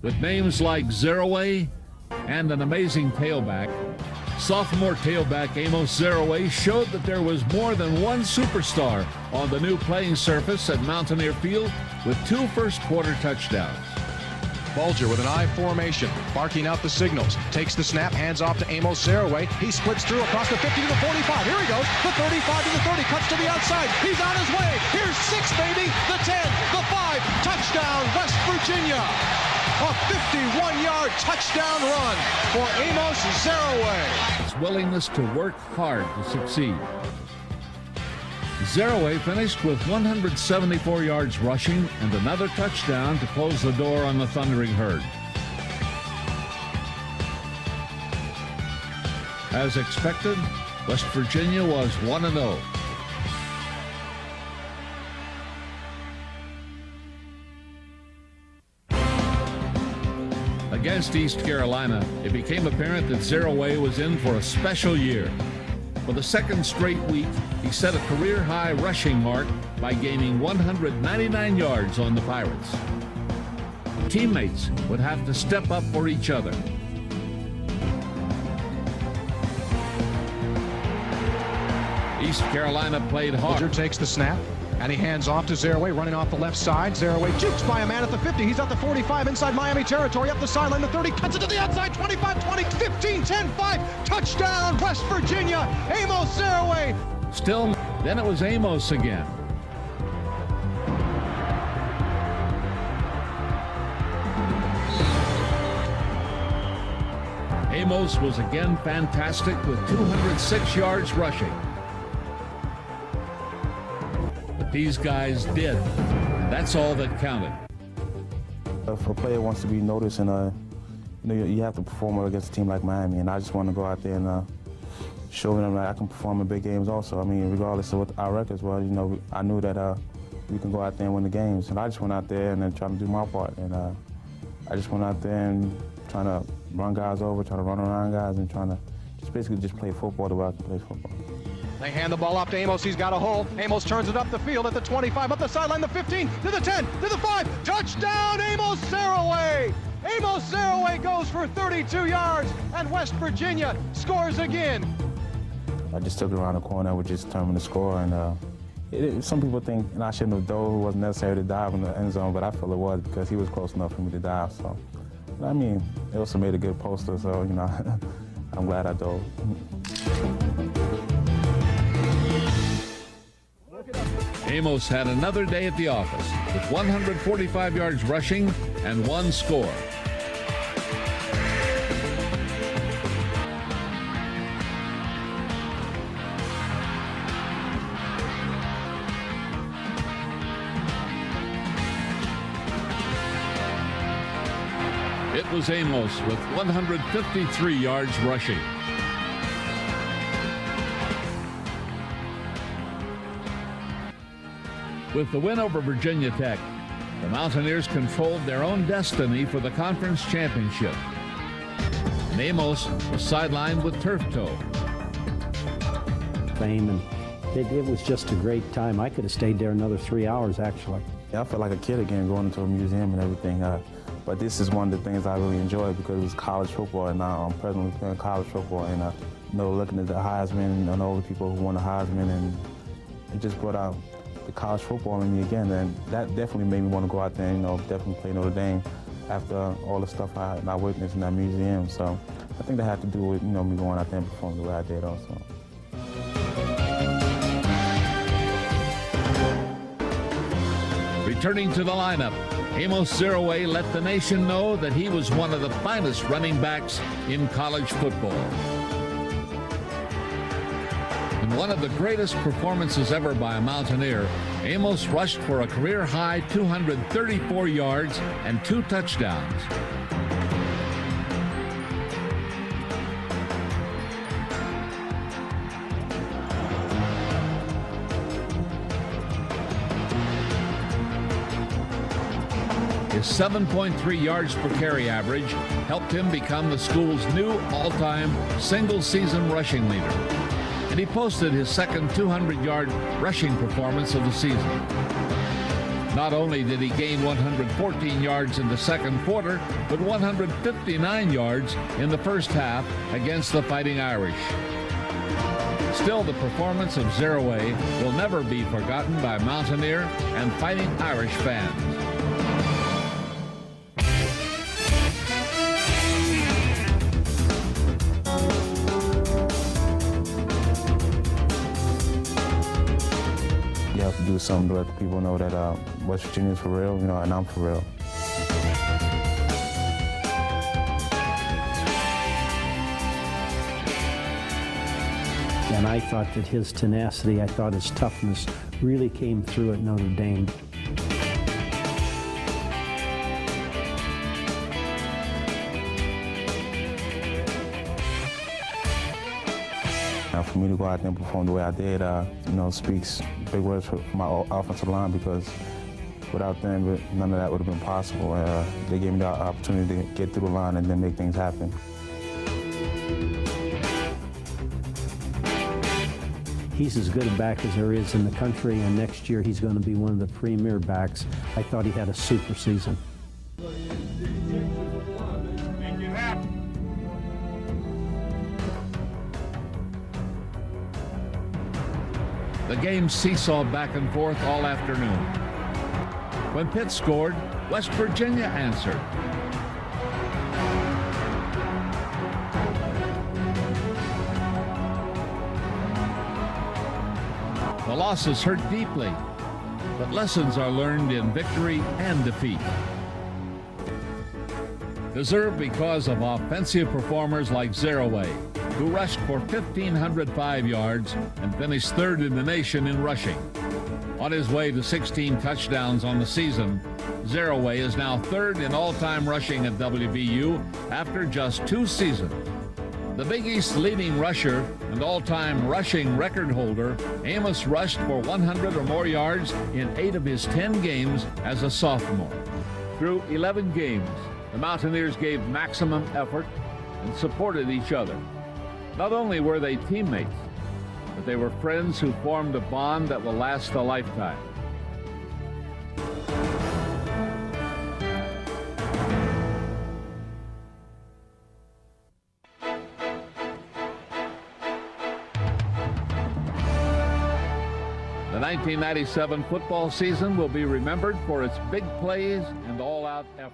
With names like ZEREOUE and an amazing tailback, sophomore tailback Amos ZEREOUE showed that there was more than one superstar on the new playing surface at Mountaineer Field with 2 first-quarter touchdowns. Bulger with an I formation, barking out the signals, takes the snap, hands off to Amos ZEREOUE. He splits through across the 50 to the 45. Here he goes, the 35 to the 30, cuts to the outside. He's on his way. Here's 6, baby, the 10, the 5, touchdown, West Virginia. A 51-yard touchdown run for Amos ZEREOUE. His willingness to work hard to succeed. ZEREOUE finished with 174 yards rushing and another touchdown to close the door on the Thundering Herd. As expected, West Virginia was 1-0. Against East Carolina, it became apparent that ZEREOUE was in for a special year. For the second straight week, he set a career-high rushing mark by gaining 199 yards on the Pirates. Teammates would have to step up for each other. East Carolina played hard. Bulger takes the snap, and he hands off to ZEREOUE, running off the left side. ZEREOUE jukes by a man at the 50. He's at the 45 inside Miami territory, up the sideline, the 30, cuts it to the outside, 25, 20, 15, 10, 5. Touchdown, West Virginia. Amos ZEREOUE. Still, then it was Amos again. Amos was again fantastic with 206 yards rushing. But these guys did, and that's all that counted. If a player wants to be noticed, and you have to perform well against a team like Miami, and I just want to go out there and show them that I can perform in big games also. I mean, regardless of what our records were, I knew that we can go out there and win the games, and I just went out there and then trying to do my part, and I just went out there and trying to run guys over, trying to run around guys, and trying to basically play football the way I can play football. They hand the ball off to Amos. He's got a hole. Amos turns it up the field at the 25, up the sideline, the 15, to the 10, to the 5. Touchdown, Amos ZEREOUE! Amos ZEREOUE goes for 32 yards, and West Virginia scores again. I just took it around the corner, which just determined the score, and some people think I shouldn't have dove. It wasn't necessary to dive in the end zone, but I feel it was because he was close enough for me to dive. So, I mean, it also made a good poster, so, I'm glad I dove. Amos had another day at the office with 145 yards rushing and 1 score. It was Amos with 153 yards rushing. With the win over Virginia Tech, the Mountaineers controlled their own destiny for the conference championship. And Amos was sidelined with turf toe. Fame, and it was just a great time. I could have stayed there another 3 hours, actually. Yeah, I felt like a kid again, going into a museum and everything. But this is one of the things I really enjoyed because it was college football, and now I'm presently playing college football. And looking at the Heisman and all the people who won the Heisman, and it just brought out the college football in me again, and that definitely made me want to go out there and definitely play Notre Dame after all the stuff I witnessed in that museum. So I think that had to do with me going out there and performing the way I did also. Returning to the lineup, Amos ZEREOUE let the nation know that he was one of the finest running backs in college football. In one of the greatest performances ever by a Mountaineer, Amos rushed for a career-high 234 yards and 2 touchdowns. His 7.3 yards per carry average helped him become the school's new all-time single-season rushing leader. And he posted his second 200-yard rushing performance of the season. Not only did he gain 114 yards in the second quarter, but 159 yards in the first half against the Fighting Irish. Still, the performance of ZEREOUE will never be forgotten by Mountaineer and Fighting Irish fans. You have to do something to let the people know that West Virginia is for real, and I'm for real. And I thought that his tenacity, I thought his toughness really came through at Notre Dame. Now, for me to go out there and perform the way I did, speaks big words for my offensive line, because without them, none of that would have been possible. They gave me the opportunity to get through the line and then make things happen. He's as good a back as there is in the country, and next year he's going to be one of the premier backs. I thought he had a super season. The game seesawed back and forth all afternoon. When Pitt scored, West Virginia answered. The losses hurt deeply, but lessons are learned in victory and defeat. Deserved because of offensive performers like ZEREOUE, who rushed for 1,505 yards and finished third in the nation in rushing. On his way to 16 touchdowns on the season, ZEREOUE is now third in all-time rushing at WVU after just 2 seasons. The Big East's leading rusher and all-time rushing record holder, Amos rushed for 100 or more yards in 8 of his 10 games as a sophomore. Through 11 games, the Mountaineers gave maximum effort and supported each other. Not only were they teammates, but they were friends who formed a bond that will last a lifetime. The 1997 football season will be remembered for its big plays and all-out effort.